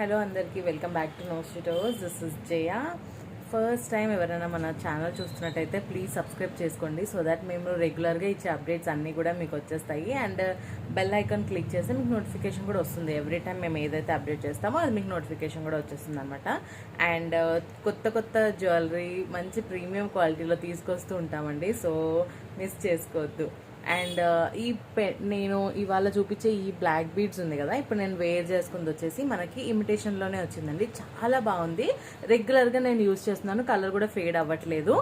Hello అందరికీ welcome back to know stores. This is Jaya. First time ఎవరైనా మన channel చూస్తున్నట్టయితే ప్లీజ్ సబ్స్క్రైబ్ చేసుకోండి, సో దట్ మేము రెగ్యులర్గా ఇచ్చే అప్డేట్స్ అన్నీ కూడా మీకు వచ్చేస్తాయి. అండ్ బెల్ ఐకాన్ క్లిక్ చేస్తే మీకు నోటిఫికేషన్ కూడా వస్తుంది. ఎవ్రీ టైం మేము ఏదైతే అప్డేట్ చేస్తామో అది మీకు నోటిఫికేషన్ కూడా వచ్చేస్తుంది అనమాట. అండ్ కొత్త కొత్త జ్యువెలరీ మంచి ప్రీమియం క్వాలిటీలో తీసుకొస్తూ ఉంటామండి, సో మిస్ చేసుకోవద్దు. అండ్ నేను ఇవాళ చూపించే ఈ బ్లాక్ బీడ్స్ ఉంది కదా, ఇప్పుడు నేను వేర్ చేసుకుంది వచ్చేసి మనకి ఇమిటేషన్లోనే వచ్చిందండి. చాలా బాగుంది, రెగ్యులర్గా నేను యూజ్ చేస్తున్నాను, కలర్ కూడా ఫేడ్ అవ్వట్లేదు.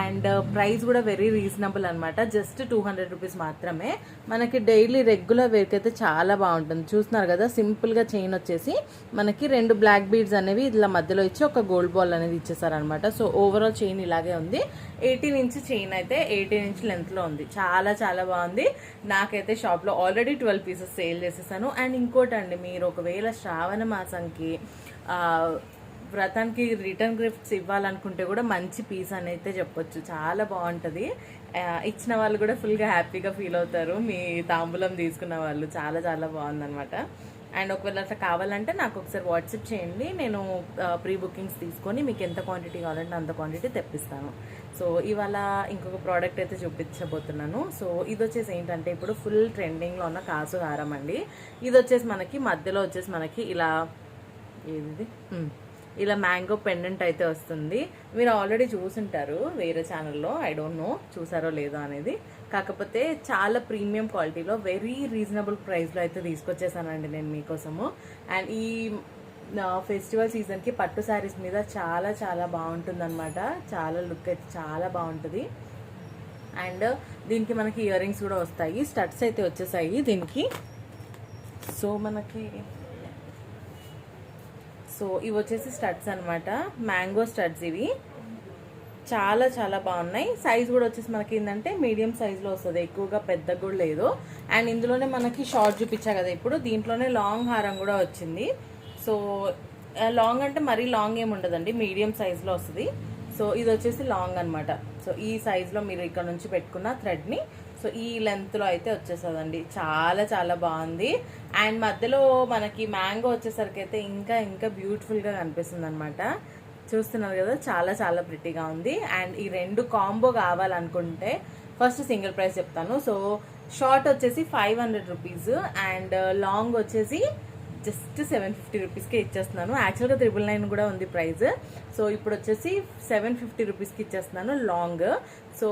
అండ్ ప్రైస్ కూడా వెరీ రీజనబుల్ అనమాట, జస్ట్ 200 రూపీస్ మాత్రమే. మనకి డైలీ రెగ్యులర్ వేర్కి అయితే చాలా బాగుంటుంది. చూస్తున్నారు కదా, సింపుల్గా చైన్ వచ్చేసి మనకి 2 బ్లాక్ బీడ్స్ అనేవి ఇలా మధ్యలో ఇచ్చి ఒక గోల్డ్ బాల్ అనేది ఇచ్చేసారనమాట. సో ఓవరాల్ చైన్ ఇలాగే ఉంది. 18 ఇంచ్ చైన్ అయితే 18 ఇంచ్ లెంత్లో ఉంది. చాలా చాలా బాగుంది. నాకైతే షాప్లో ఆల్రెడీ 12 పీసెస్ సేల్ చేసేసాను. అండ్ ఇంకోటండి, మీరు ఒకవేళ శ్రావణ మాసంకి వ్రతానికి రిటర్న్ గిఫ్ట్స్ ఇవ్వాలనుకుంటే కూడా మంచి పీస్ అని అయితే చెప్పొచ్చు. చాలా బాగుంటుంది. ఇచ్చిన వాళ్ళు కూడా ఫుల్గా హ్యాపీగా ఫీల్ అవుతారు, మీ తాంబూలం తీసుకున్న వాళ్ళు. చాలా చాలా బాగుందనమాట. అండ్ ఒకవేళ అట్లా కావాలంటే నాకు ఒకసారి వాట్సాప్ చేయండి, నేను ప్రీ బుకింగ్స్ తీసుకొని మీకు ఎంత క్వాంటిటీ కావాలంటే అంత క్వాంటిటీ తెప్పిస్తాను. సో ఇవాళ ఇంకొక ప్రోడక్ట్ అయితే చూపించబోతున్నాను. సో ఇది వచ్చేసి ఏంటంటే, ఇప్పుడు ఫుల్ ట్రెండింగ్లో ఉన్న కాసు హారం అండి. ఇది వచ్చేసి మనకి మధ్యలో వచ్చేసి మనకి ఇలా ఏది ఇలా మ్యాంగో పెండెంట్ అయితే వస్తుంది. మీరు ఆల్రెడీ చూసుంటారు వేరే ఛానల్లో, ఐ డోంట్ నో చూసారో లేదో అనేది. కాకపోతే చాలా ప్రీమియం క్వాలిటీలో వెరీ రీజనబుల్ ప్రైస్లో అయితే తీసుకొచ్చేసానండి నేను మీకోసము. అండ్ ఈ ఫెస్టివల్ సీజన్కి పట్టు శారీస్ మీద చాలా చాలా బాగుంటుంది అనమాట. చాలా లుక్ అయితే చాలా బాగుంటుంది. అండ్ దీనికి మనకి ఇయర్ రింగ్స్ కూడా వస్తాయి, స్టడ్స్ అయితే వచ్చేసాయి దీనికి. సో ఇవి వచ్చేసి స్టడ్స్ అనమాట, మ్యాంగో స్టడ్స్. ఇవి చాలా చాలా బాగున్నాయి. సైజ్ కూడా వచ్చేసి మనకి ఏంటంటే మీడియం సైజ్లో వస్తుంది, ఎక్కువగా పెద్దగా కూడా లేదు. అండ్ ఇందులోనే మనకి షార్ట్ చూపించా కదా, ఇప్పుడు దీంట్లోనే లాంగ్ హారం కూడా వచ్చింది. సో లాంగ్ అంటే మరీ లాంగ్ ఏమి ఉండదండి, మీడియం సైజ్లో వస్తుంది. సో ఇది వచ్చేసి లాంగ్ అనమాట. సో ఈ సైజ్లో మీరు ఇక్కడ నుంచి పెట్టుకున్న థ్రెడ్ని సో ఈ లెంత్లో అయితే వచ్చేస్తుందండి. చాలా చాలా బాగుంది. అండ్ మధ్యలో మనకి మ్యాంగో వచ్చేసరికి అయితే ఇంకా ఇంకా బ్యూటిఫుల్గా కనిపిస్తుంది అనమాట. చూస్తున్నారు కదా, చాలా చాలా ప్రిటీగా ఉంది. అండ్ ఈ 2 కాంబో కావాలనుకుంటే ఫస్ట్ సింగిల్ ప్రైస్ చెప్తాను. సో షార్ట్ వచ్చేసి 500 రూపీస్ అండ్ లాంగ్ వచ్చేసి జస్ట్ 750 రూపీస్కే ఇచ్చేస్తున్నాను. యాక్చువల్గా 999 కూడా ఉంది ప్రైస్. సో ఇప్పుడు వచ్చేసి 750 రూపీస్కి ఇచ్చేస్తున్నాను లాంగ్. సో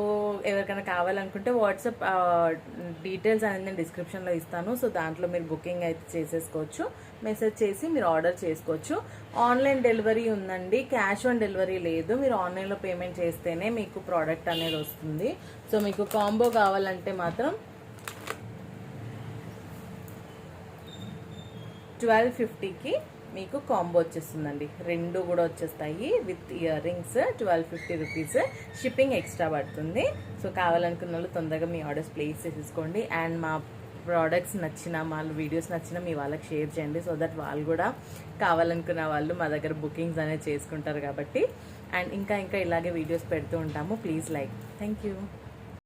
ఎవరికైనా కావాలనుకుంటే వాట్సాప్ డీటెయిల్స్ అనేది నేను డిస్క్రిప్షన్లో ఇస్తాను. సో దాంట్లో మీరు బుకింగ్ అయితే చేసేసుకోవచ్చు, మెసేజ్ చేసి మీరు ఆర్డర్ చేసుకోవచ్చు. ఆన్లైన్ డెలివరీ ఉందండి, క్యాష్ ఆన్ డెలివరీ లేదు. మీరు ఆన్లైన్లో పేమెంట్ చేస్తేనే మీకు ప్రోడక్ట్ అనేది వస్తుంది. సో మీకు కాంబో కావాలంటే మాత్రం 1250కి మీకు కాంబో వచ్చేస్తుందండి. 2 కూడా వచ్చేస్తాయి with ear rings. 1250 rupees, shipping extra పడుతుంది. సో కావాలనుకున్న వాళ్ళు తొందరగా మీ ఆర్డర్స్ ప్లేస్ చేసేసుకోండి. అండ్ మా ప్రోడక్ట్స్ నచ్చిన, మా వీడియోస్ నచ్చిన మీ వాళ్ళకి షేర్ చేయండి, సో దట్ వాళ్ళు కూడా కావాలనుకున్న వాళ్ళు మా దగ్గర బుకింగ్స్ అనేది చేసుకుంటారు కాబట్టి. అండ్ ఇంకా ఇంకా ఇలాగే వీడియోస్ పెడుతూ ఉంటాము. Please like. Thank you.